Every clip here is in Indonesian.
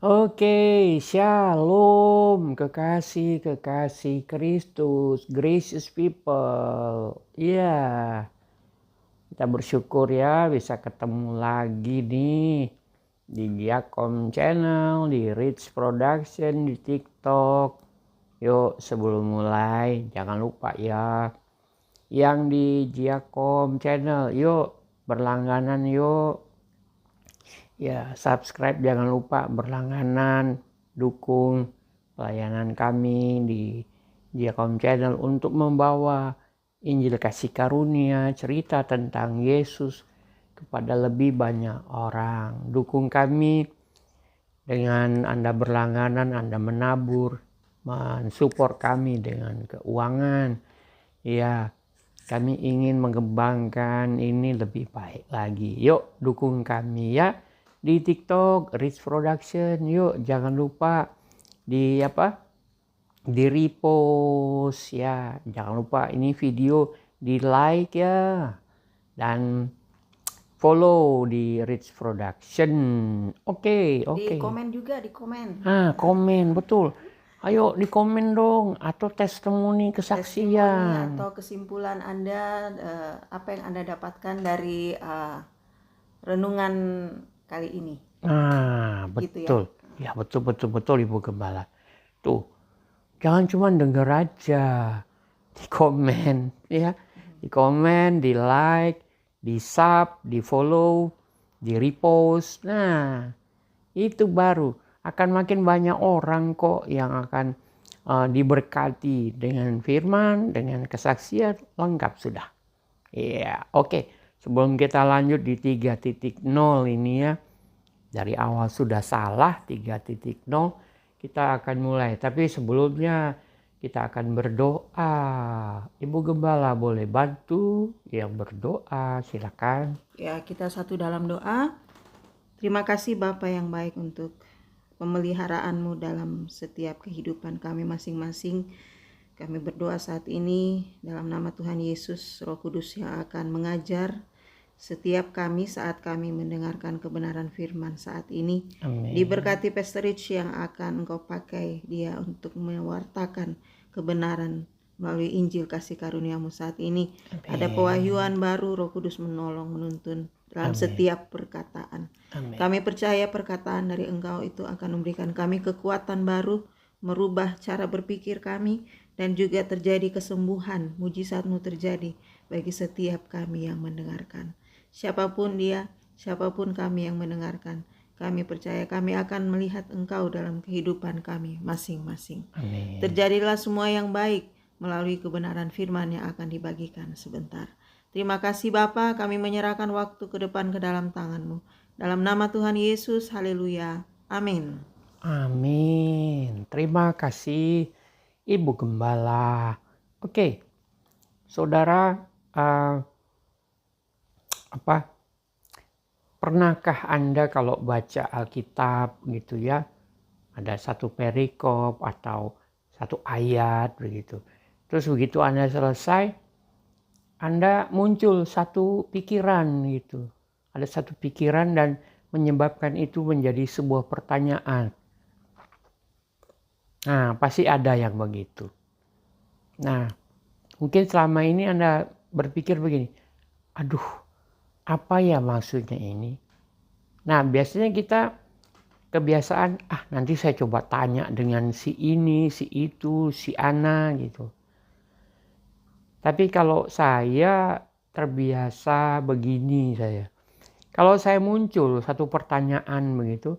Oke, shalom, kekasih Kristus, gracious people. Iya, kita bersyukur ya bisa ketemu lagi nih di Giakom Channel, di Rich Production, di TikTok. Yuk, sebelum mulai, jangan lupa ya, yang di Giakom Channel, yuk berlangganan yuk. Ya, subscribe jangan lupa, berlangganan, dukung pelayanan kami di Giakom Channel untuk membawa Injil kasih karunia, cerita tentang Yesus kepada lebih banyak orang. Dukung kami dengan Anda berlangganan, Anda menabur, mensupport kami dengan keuangan. Ya, kami ingin mengembangkan ini lebih baik lagi. Yuk dukung kami ya di TikTok Rich Production. Yuk jangan lupa di repost ya. Jangan lupa ini video di like ya, dan follow di Rich Production. Oke. Di komen juga, di komen. Komen betul. Ayo di komen dong, atau testimoni Testimoni kesaksian. atau kesimpulan Anda, apa yang Anda dapatkan dari renungan kali ini. Betul. Ya betul Ibu Gembala. Tuh, jangan cuma denger aja, di komen ya. Di komen, di like, di sub, di follow, di repost. Nah, itu baru akan makin banyak orang kok yang akan diberkati dengan firman, dengan kesaksian lengkap sudah. Iya, oke. Sebelum kita lanjut di 3.0 ini ya, dari awal sudah salah 3.0, kita akan mulai. Tapi sebelumnya kita akan berdoa. Ibu Gembala boleh bantu yang berdoa, silakan. Ya, kita satu dalam doa. Terima kasih Bapa yang baik untuk pemeliharaanmu dalam setiap kehidupan kami masing-masing. Kami berdoa saat ini dalam nama Tuhan Yesus, Roh Kudus yang akan mengajar setiap kami saat kami mendengarkan kebenaran firman saat ini. Amin. Diberkati Pastor Rich yang akan Engkau pakai dia untuk mewartakan kebenaran melalui Injil kasih karuniamu saat ini. Amin. Ada pewahyuan baru, Roh Kudus menolong, menuntun dalam setiap perkataan. Amin. Kami percaya perkataan dari Engkau itu akan memberikan kami kekuatan baru, merubah cara berpikir kami, dan juga terjadi kesembuhan, mujizat-Mu terjadi bagi setiap kami yang mendengarkan. Siapapun dia, siapapun kami yang mendengarkan, kami percaya kami akan melihat Engkau dalam kehidupan kami masing-masing. Amin. Terjadilah semua yang baik melalui kebenaran firman yang akan dibagikan sebentar. Terima kasih Bapa, kami menyerahkan waktu ke depan ke dalam tangan-Mu. Dalam nama Tuhan Yesus, haleluya. Amin. Amin. Terima kasih Ibu Gembala. Oke, saudara, pernahkah Anda kalau baca Alkitab gitu ya, ada satu perikop atau satu ayat begitu. Terus begitu Anda selesai, Anda muncul satu pikiran gitu. Ada satu pikiran dan menyebabkan itu menjadi sebuah pertanyaan. Nah, pasti ada yang begitu. Nah, mungkin selama ini Anda berpikir begini, aduh, apa ya maksudnya ini? Nah, biasanya kita kebiasaan, nanti saya coba tanya dengan si ini, si itu, si Ana gitu. Tapi kalau saya terbiasa begini saya. Kalau saya muncul satu pertanyaan begitu,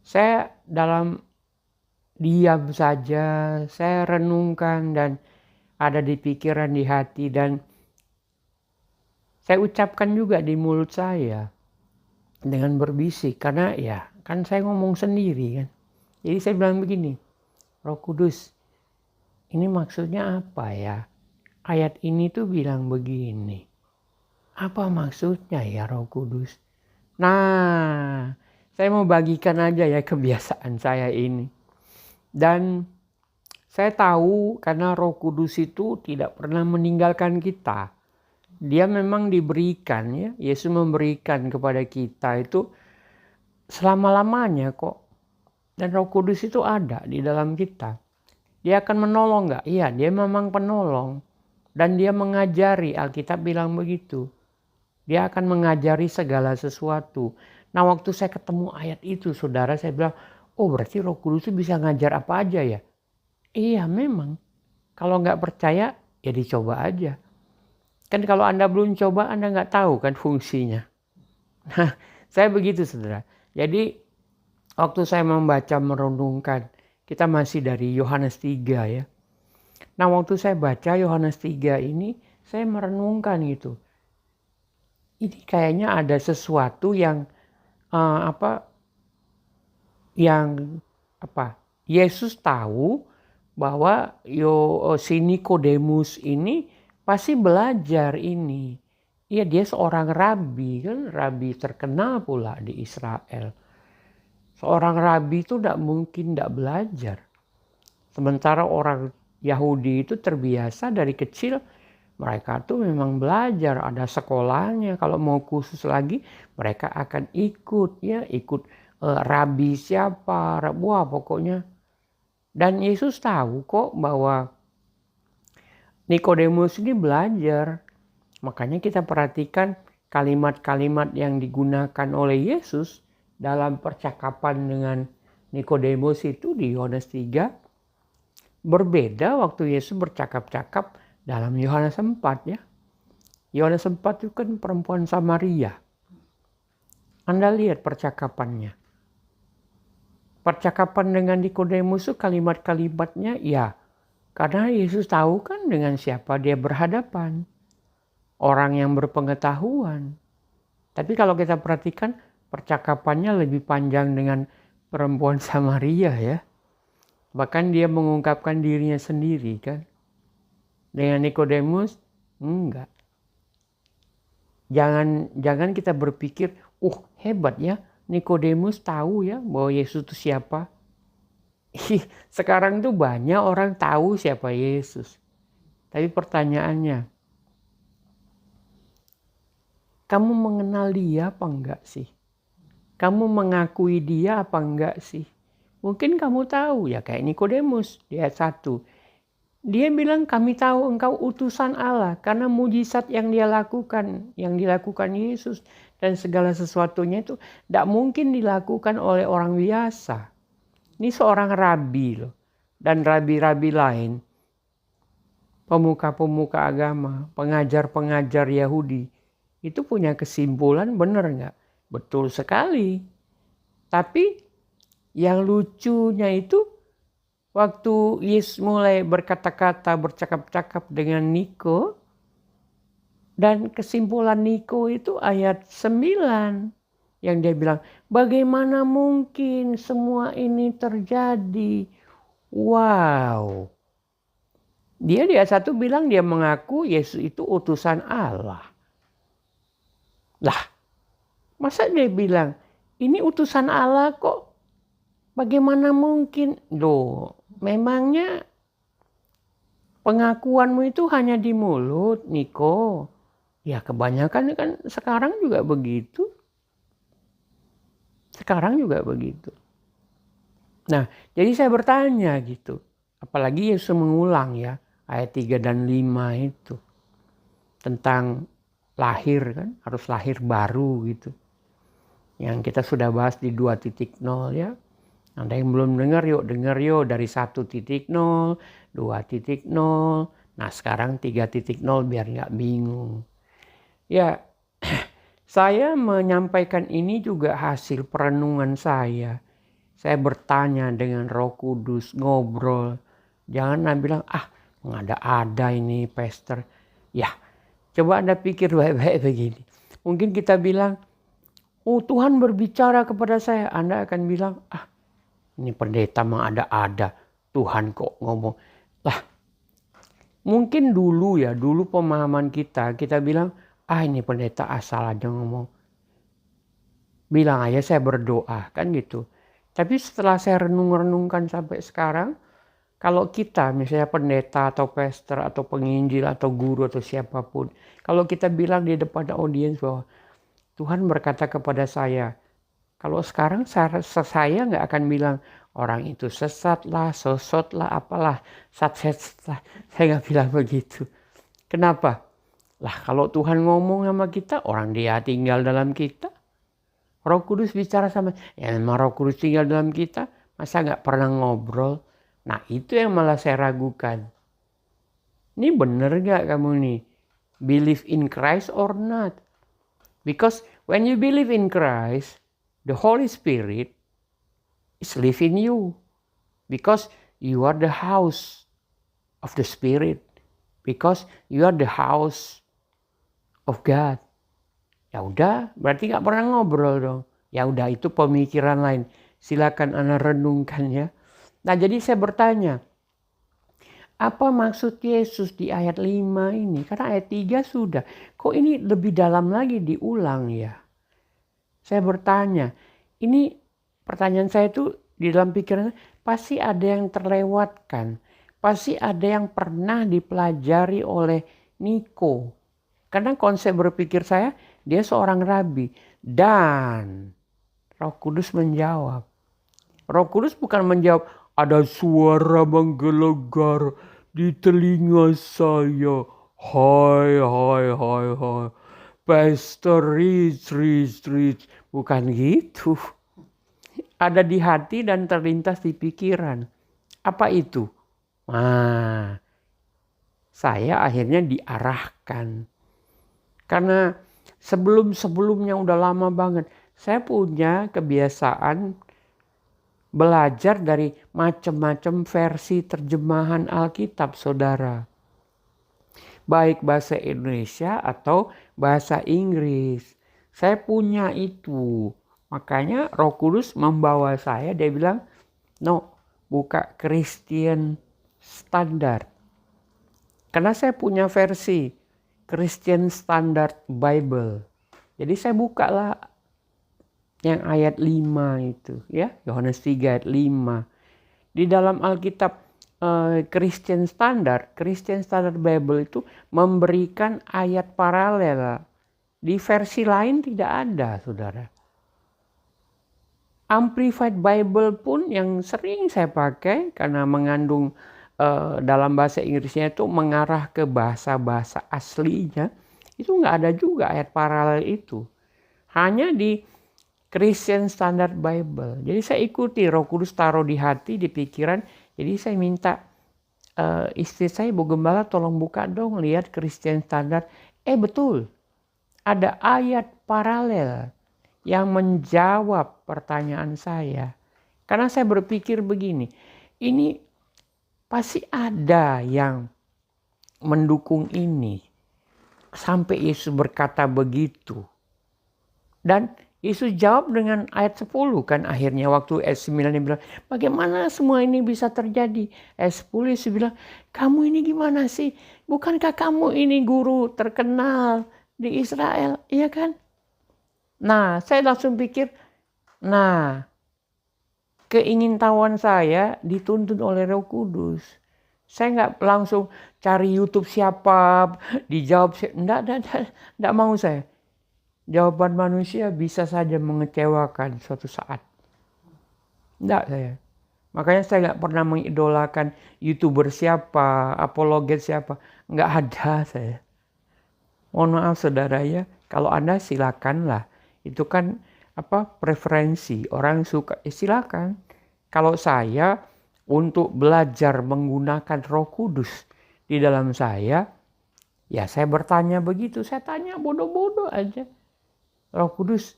saya dalam diam saja, saya renungkan dan ada di pikiran, di hati, dan saya ucapkan juga di mulut saya dengan berbisik, karena ya kan saya ngomong sendiri kan. Jadi saya bilang begini, Roh Kudus, ini maksudnya apa ya? Ayat ini tuh bilang begini. Apa maksudnya ya Roh Kudus? Nah, saya mau bagikan aja ya kebiasaan saya ini. Dan saya tahu karena Roh Kudus itu tidak pernah meninggalkan kita. Dia memang diberikan ya, Yesus memberikan kepada kita itu selama-lamanya kok. Dan Roh Kudus itu ada di dalam kita. Dia akan menolong nggak? Iya, dia memang penolong. Dan dia mengajari, Alkitab bilang begitu. Dia akan mengajari segala sesuatu. Nah, waktu saya ketemu ayat itu, saudara, saya bilang, oh berarti Roh Kudus itu bisa ngajar apa aja ya? Iya, memang. Kalau nggak percaya, ya dicoba aja. Kan kalau Anda belum coba, Anda nggak tahu kan fungsinya. Nah, saya begitu, saudara. Jadi, waktu saya membaca, merenungkan, kita masih dari Yohanes 3 ya. Nah, waktu saya baca Yohanes 3 ini, saya merenungkan gitu. Ini kayaknya ada sesuatu yang Yesus tahu bahwa si Nikodemus ini pasti belajar ini. Iya, dia seorang rabi kan, rabi terkenal pula di Israel. Seorang rabi itu tidak mungkin tidak belajar. Sementara orang Yahudi itu terbiasa dari kecil, mereka tuh memang belajar, ada sekolahnya. Kalau mau khusus lagi, mereka akan ikut rabi siapa, wah pokoknya. Dan Yesus tahu kok bahwa Nikodemus ini belajar. Makanya kita perhatikan kalimat-kalimat yang digunakan oleh Yesus dalam percakapan dengan Nikodemus itu di Yohanes 3 berbeda waktu Yesus bercakap-cakap dalam Yohanes 4 ya. Yohanes 4 itu kan perempuan Samaria. Anda lihat percakapannya. Percakapan dengan Nikodemus itu kalimat-kalimatnya ya. Karena Yesus tahu kan dengan siapa dia berhadapan. Orang yang berpengetahuan. Tapi kalau kita perhatikan percakapannya lebih panjang dengan perempuan Samaria ya. Bahkan dia mengungkapkan dirinya sendiri kan. Dengan Nikodemus enggak. Jangan kita berpikir, hebat ya Nikodemus tahu ya bahwa Yesus itu siapa. Sekarang tuh banyak orang tahu siapa Yesus. Tapi pertanyaannya, kamu mengenal dia apa enggak sih? Kamu mengakui dia apa enggak sih? Mungkin kamu tahu ya kayak Nikodemus di ayat 1. Dia bilang kami tahu engkau utusan Allah karena mujizat yang dia lakukan, yang dilakukan Yesus dan segala sesuatunya itu tidak mungkin dilakukan oleh orang biasa. Ini seorang rabi loh. Dan rabi-rabi lain, pemuka-pemuka agama, pengajar-pengajar Yahudi, itu punya kesimpulan benar nggak? Betul sekali. Tapi yang lucunya itu waktu Yesus mulai berkata-kata, bercakap-cakap dengan Niko, dan kesimpulan Niko itu ayat 9 yang dia bilang, bagaimana mungkin semua ini terjadi? Wow. Dia di ayat 1 bilang dia mengaku Yesus itu utusan Allah. Lah, masa dia bilang, ini utusan Allah kok bagaimana mungkin? Loh, memangnya pengakuanmu itu hanya di mulut, Niko? Ya kebanyakan kan sekarang juga begitu. Sekarang juga begitu. Nah, jadi saya bertanya gitu. Apalagi Yesus mengulang ya, ayat 3 dan 5 itu. Tentang lahir kan, harus lahir baru gitu. Yang kita sudah bahas di 2.0 ya. Anda yang belum dengar yuk dari 1.0, 2.0. Nah sekarang 3.0 biar nggak bingung. Ya, saya menyampaikan ini juga hasil perenungan saya. Saya bertanya dengan Roh Kudus, ngobrol. Jangan bilang, ada ini pastor. Ya, coba Anda pikir baik-baik begini. Mungkin kita bilang, Tuhan berbicara kepada saya. Anda akan bilang, ini pendeta mah ada. Tuhan kok ngomong. Lah, mungkin dulu pemahaman kita bilang, ini pendeta asal aja ngomong. Bilang aja saya berdoa, kan gitu. Tapi setelah saya renung-renungkan sampai sekarang, kalau kita misalnya pendeta atau pastor atau penginjil atau guru atau siapapun, kalau kita bilang di depan audiens bahwa Tuhan berkata kepada saya, kalau sekarang saya nggak akan bilang, orang itu sesat lah, sosot lah, apalah, satset lah. Saya nggak bilang begitu. Kenapa? Lah kalau Tuhan ngomong sama kita, orang dia tinggal dalam kita. Roh Kudus bicara sama, ya memang Roh Kudus tinggal dalam kita, masa nggak pernah ngobrol? Nah itu yang malah saya ragukan. Ini bener nggak kamu nih? Believe in Christ or not? Because when you believe in Christ, the Holy Spirit is live in you. Because you are the house of the Spirit. Because you are the house of God. Ya udah, berarti nggak pernah ngobrol dong. Ya udah, itu pemikiran lain. Silakan Anda renungkan ya. Nah jadi saya bertanya, apa maksud Yesus di ayat 5 ini? Karena ayat 3 sudah. Kok ini lebih dalam lagi diulang ya? Saya bertanya, ini pertanyaan saya itu di dalam pikiran pasti ada yang terlewatkan. Pasti ada yang pernah dipelajari oleh Niko. Karena konsep berpikir saya, dia seorang rabi. Dan Roh Kudus menjawab. Roh Kudus bukan menjawab, ada suara menggelegar di telinga saya. Hai, hai, hai, hai. Pastor Rich. Bukan gitu. Ada di hati dan terlintas di pikiran. Apa itu? Nah, saya akhirnya diarahkan. Karena sebelumnya udah lama banget. Saya punya kebiasaan belajar dari macam-macam versi terjemahan Alkitab, saudara. Baik bahasa Indonesia atau bahasa Inggris. Saya punya itu. Makanya Roh Kudus membawa saya, dia bilang, no, buka Christian Standard. Karena saya punya versi Christian Standard Bible. Jadi saya buka lah yang ayat 5 itu ya, Yohanes 3 ayat 5. Di dalam Alkitab Christian Standard Bible itu memberikan ayat paralel. Di versi lain tidak ada, saudara. Amplified Bible pun yang sering saya pakai karena mengandung dalam bahasa Inggrisnya itu mengarah ke bahasa-bahasa aslinya, itu nggak ada juga ayat paralel itu. Hanya di Christian Standard Bible. Jadi saya ikuti, Roh Kudus taruh di hati, di pikiran. Jadi saya minta istri saya, Bu Gembala tolong buka dong, lihat Christian Standard. Betul, ada ayat paralel yang menjawab pertanyaan saya. Karena saya berpikir begini, ini pasti ada yang mendukung ini. Sampai Yesus berkata begitu. Dan Yesus jawab dengan ayat 10 kan akhirnya, waktu ayat 9 dia bilang, bagaimana semua ini bisa terjadi? Ayat 10 Yesus bilang, kamu ini gimana sih? Bukankah kamu ini guru terkenal di Israel? Iya kan? Nah, saya langsung pikir, nah, keingintahuan saya dituntun oleh Roh Kudus. Saya nggak langsung cari YouTube siapa, dijawab, enggak mau saya. Jawaban manusia bisa saja mengecewakan suatu saat. Enggak saya. Makanya saya nggak pernah mengidolakan YouTuber siapa, apologet siapa. Nggak ada saya. Mohon maaf saudara ya, kalau Anda silakanlah. Itu kan preferensi, orang suka, silakan. Kalau saya untuk belajar menggunakan Roh Kudus di dalam saya, ya saya bertanya begitu, saya tanya bodoh-bodoh aja. Roh Kudus,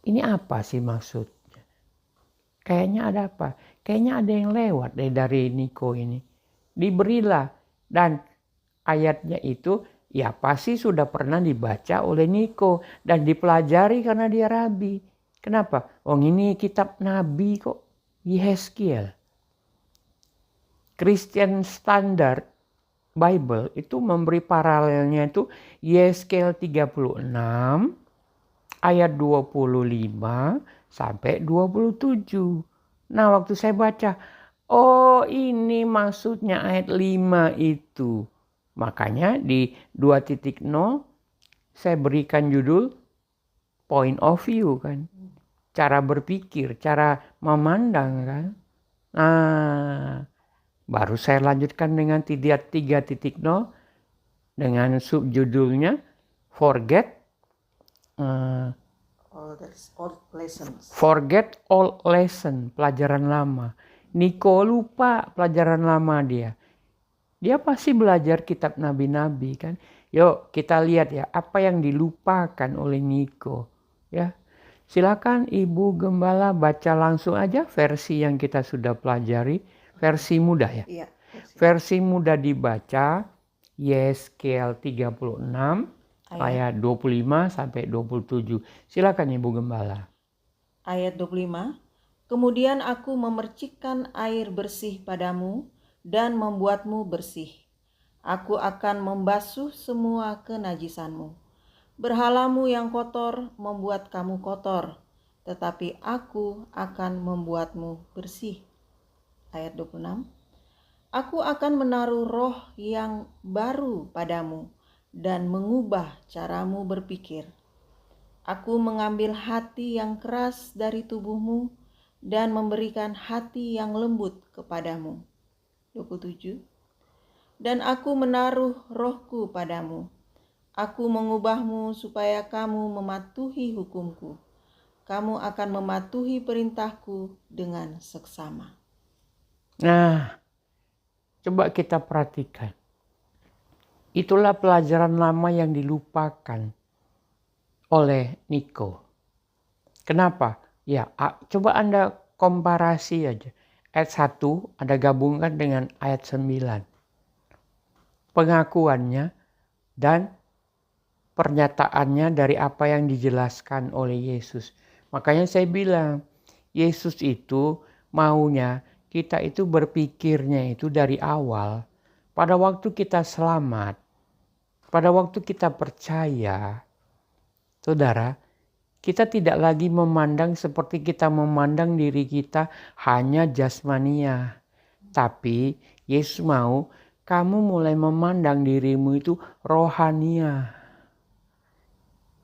ini apa sih maksudnya? Kayaknya ada apa? Kayaknya ada yang lewat dari Niko ini. Diberilah, dan ayatnya itu ya pasti sudah pernah dibaca oleh Niko dan dipelajari karena dia rabi. Kenapa? Ini kitab Nabi kok, Yehezkiel. Christian Standard Bible itu memberi paralelnya itu Yehezkiel 36 ayat 25 sampai 27. Nah, waktu saya baca, oh ini maksudnya ayat 5 itu. Makanya di 2.0 saya berikan judul point of view kan. cara berpikir, cara memandang kan. Nah, baru saya lanjutkan dengan 3.0 dengan subjudulnya Forget all lesson, pelajaran lama. Niko lupa pelajaran lama dia. Dia pasti belajar kitab nabi-nabi kan. Yuk kita lihat ya apa yang dilupakan oleh Niko. Ya, silakan Ibu Gembala baca langsung aja versi yang kita sudah pelajari, versi mudah ya. Iya. Versi mudah dibaca Yeskel 36 ayat 25 sampai 27. Silakan Ibu Gembala. Ayat 25. Kemudian aku memercikkan air bersih padamu dan membuatmu bersih. Aku akan membasuh semua kenajisanmu. Berhalamu yang kotor membuat kamu kotor, tetapi aku akan membuatmu bersih. Ayat 26. Aku akan menaruh roh yang baru padamu dan mengubah caramu berpikir. Aku mengambil hati yang keras dari tubuhmu dan memberikan hati yang lembut kepadamu. 27. Dan aku menaruh rohku padamu. Aku mengubahmu supaya kamu mematuhi hukumku. Kamu akan mematuhi perintahku dengan seksama. Nah, coba kita perhatikan. Itulah pelajaran lama yang dilupakan oleh Niko. Kenapa? Ya, coba Anda komparasi aja. Ayat 1 Anda gabungkan dengan ayat 9. Pengakuannya dan pernyataannya dari apa yang dijelaskan oleh Yesus. Makanya saya bilang, Yesus itu maunya kita itu berpikirnya itu dari awal. Pada waktu kita selamat, pada waktu kita percaya, saudara, kita tidak lagi memandang seperti kita memandang diri kita hanya jasmania. Tapi Yesus mau kamu mulai memandang dirimu itu rohania.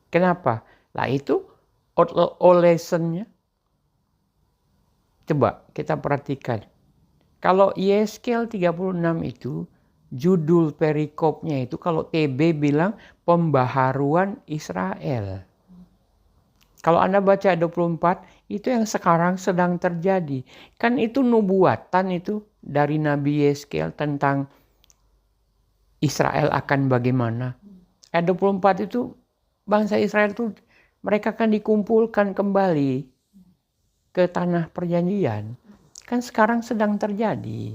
Kenapa? Lah itu lesson-nya. Coba kita perhatikan. Kalau Yeskel 36 itu judul perikopnya itu kalau TB bilang pembaharuan Israel. Kalau Anda baca 24, itu yang sekarang sedang terjadi. Kan itu nubuatan itu dari Nabi Yeskel tentang Israel akan bagaimana. Ayat 24 itu bangsa Israel itu mereka akan dikumpulkan kembali ke tanah perjanjian. Kan sekarang sedang terjadi.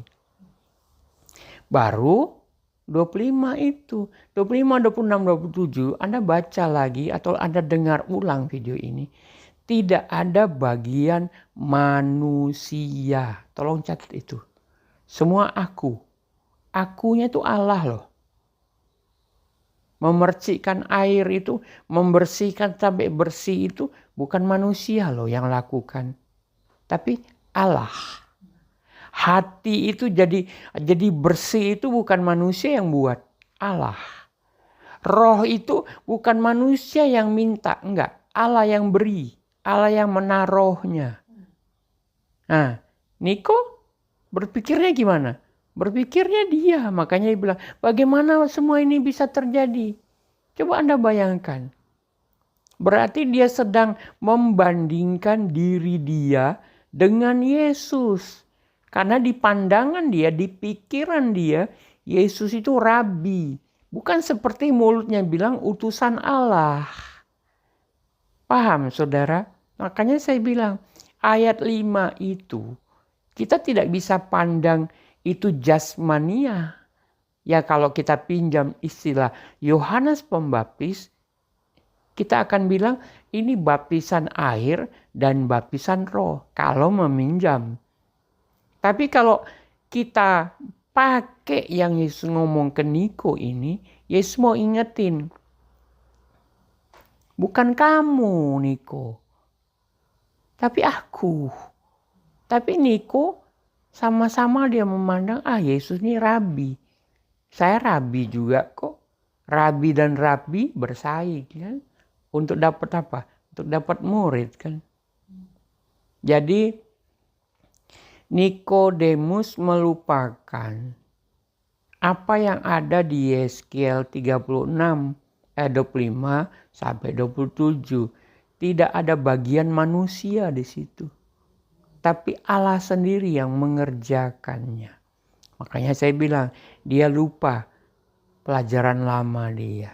Baru 25 itu, 25, 26, 27, Anda baca lagi atau Anda dengar ulang video ini. Tidak ada bagian manusia. Tolong catat itu. Semua aku. Akunya itu Allah loh. Memercikkan air itu, membersihkan sampai bersih itu bukan manusia loh yang lakukan. Tapi Allah. Hati itu jadi bersih itu bukan manusia yang buat, Allah. Roh itu bukan manusia yang minta, enggak. Allah yang beri, Allah yang menaruhnya. Nah, Niko berpikirnya gimana? Berpikirnya dia, makanya dia bilang, bagaimana semua ini bisa terjadi? Coba Anda bayangkan. Berarti dia sedang membandingkan diri dia dengan Yesus. Karena di pandangan dia, di pikiran dia, Yesus itu rabi. Bukan seperti mulutnya bilang utusan Allah. Paham saudara? Makanya saya bilang ayat 5 itu kita tidak bisa pandang itu jasmania. Ya kalau kita pinjam istilah Yohanes Pembaptis, kita akan bilang ini baptisan air dan baptisan roh. Kalau meminjam. Tapi kalau kita pakai yang Yesus ngomong ke Niko ini, Yesus mau ingetin. Bukan kamu Niko, tapi aku. Tapi Niko sama-sama dia memandang, Yesus ini rabi. Saya rabi juga kok. Rabi dan rabi bersaing kan. Untuk dapat apa? Untuk dapat murid kan. Jadi Nikodemus melupakan apa yang ada di Yeskiel 36 ayat 25 sampai 27. Tidak ada bagian manusia di situ. Tapi Allah sendiri yang mengerjakannya. Makanya saya bilang dia lupa pelajaran lama dia.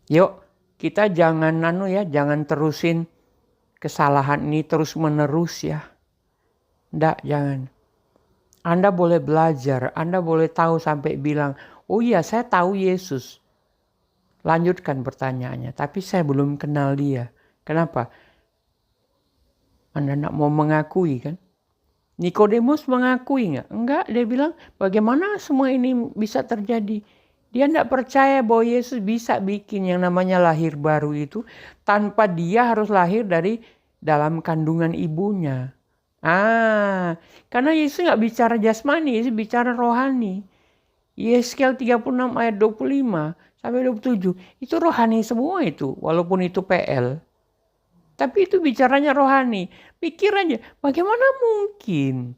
Yuk kita jangan jangan terusin kesalahan ini terus menerus ya. Nggak, jangan. Anda boleh belajar, Anda boleh tahu sampai bilang, oh iya saya tahu Yesus. Lanjutkan pertanyaannya, tapi saya belum kenal dia. Kenapa? Anda tidak mau mengakui kan? Nikodemus mengakui nggak? Enggak, dia bilang bagaimana semua ini bisa terjadi. Dia tidak percaya bahwa Yesus bisa bikin yang namanya lahir baru itu tanpa dia harus lahir dari dalam kandungan ibunya. Karena Yesus nggak bicara jasmani, Yesus bicara rohani. Yeskiel 36 ayat 25 sampai 27 itu rohani semua itu, walaupun itu PL. Tapi itu bicaranya rohani. Pikir aja, bagaimana mungkin?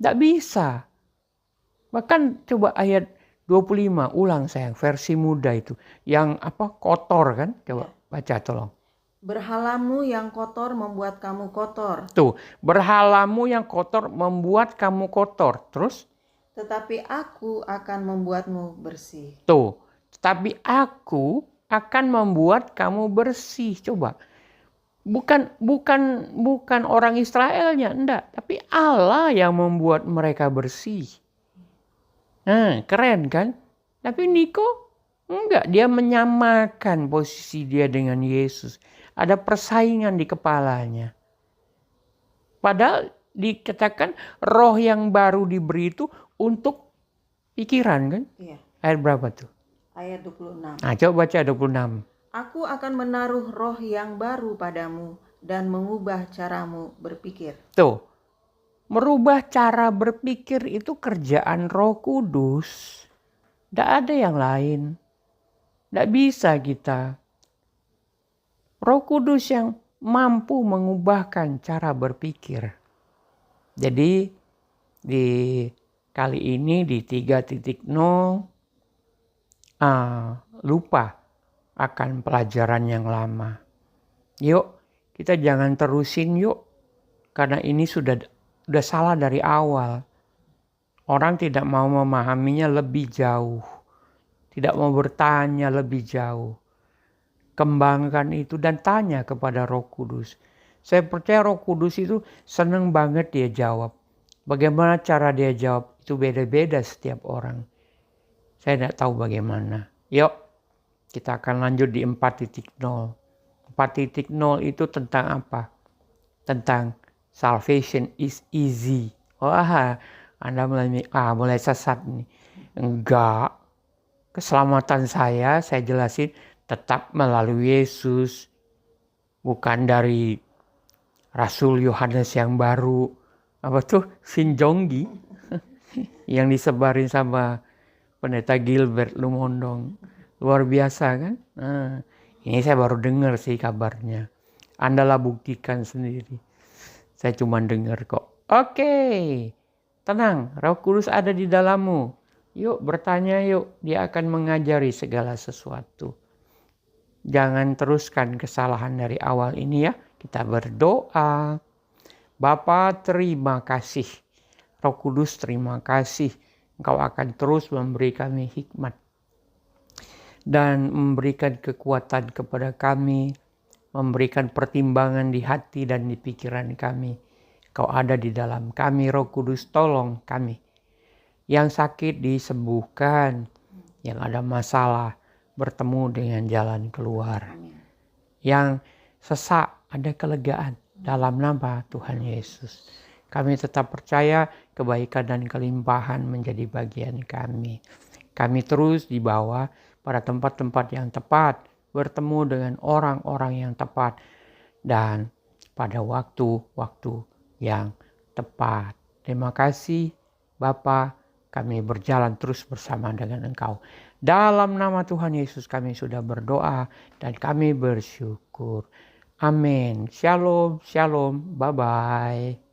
Tidak bisa. Bahkan coba ayat 25, ulang sayang, versi muda itu. Yang kotor kan? Coba baca tolong. Berhalamu yang kotor membuat kamu kotor. Tuh, berhalamu yang kotor membuat kamu kotor. Terus? Tetapi aku akan membuatmu bersih. Tuh, tetapi aku akan membuat kamu bersih. Coba. Bukan orang Israelnya, enggak, tapi Allah yang membuat mereka bersih. Keren kan? Tapi Niko enggak, dia menyamakan posisi dia dengan Yesus. Ada persaingan di kepalanya. Padahal dikatakan roh yang baru diberi itu untuk pikiran kan? Iya. Ayat berapa tuh? Ayat 26. Coba baca 26. Aku akan menaruh roh yang baru padamu dan mengubah caramu berpikir. Tuh, merubah cara berpikir itu kerjaan Roh Kudus. Tidak ada yang lain. Tidak bisa kita. Roh Kudus yang mampu mengubahkan cara berpikir. Jadi di kali ini di 3.0 lupa akan pelajaran yang lama. Yuk kita jangan terusin yuk. Karena ini sudah salah dari awal. Orang tidak mau memahaminya lebih jauh. Tidak mau bertanya lebih jauh. Kembangkan itu dan tanya kepada Roh Kudus. Saya percaya Roh Kudus itu senang banget dia jawab. Bagaimana cara dia jawab itu beda-beda setiap orang. Saya tidak tahu bagaimana. Yuk kita akan lanjut di 4.0. 4.0 itu tentang apa? Tentang salvation is easy. Wah, Anda mulai sesat nih. Enggak. Keselamatan saya jelasin tetap melalui Yesus. Bukan dari Rasul Yohanes yang baru. Apa tuh? Sinjonggi. Yang disebarin sama Pendeta Gilbert Lumondong. Luar biasa kan? Ini saya baru dengar sih kabarnya. Andalah buktikan sendiri. Saya cuma dengar kok. Oke, tenang. Roh Kudus ada di dalammu. Yuk bertanya yuk. Dia akan mengajari segala sesuatu. Jangan teruskan kesalahan dari awal ini ya. Kita berdoa. Bapa terima kasih. Roh Kudus terima kasih. Engkau akan terus memberi kami hikmat. Dan memberikan kekuatan kepada kami. Memberikan pertimbangan di hati dan di pikiran kami. Kau ada di dalam kami, Roh Kudus, tolong kami. Yang sakit disembuhkan, yang ada masalah bertemu dengan jalan keluar. Yang sesak ada kelegaan dalam nama Tuhan Yesus. Kami tetap percaya kebaikan dan kelimpahan menjadi bagian kami. Kami terus dibawa pada tempat-tempat yang tepat, bertemu dengan orang-orang yang tepat, dan pada waktu-waktu yang tepat. Terima kasih Bapa, kami berjalan terus bersama dengan Engkau. Dalam nama Tuhan Yesus kami sudah berdoa dan kami bersyukur. Amin. Shalom, shalom. Bye-bye.